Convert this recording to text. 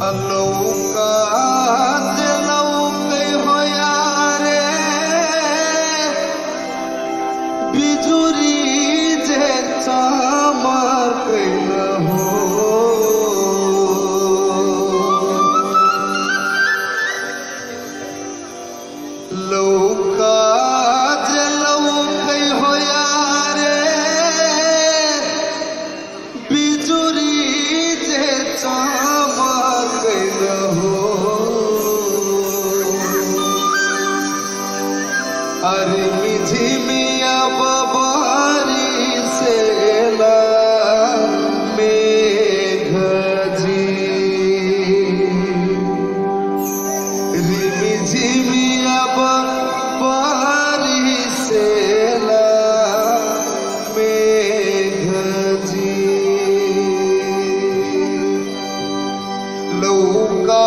अलौका लौकै होया रे बिजुरी जे चमकैन हो लौका लौकै होया रे बिजुरी जे चमकैन हो अरे मिझिमिया बबारी से मेघजी रिमिझिमिया बबारी से मेघजी लौका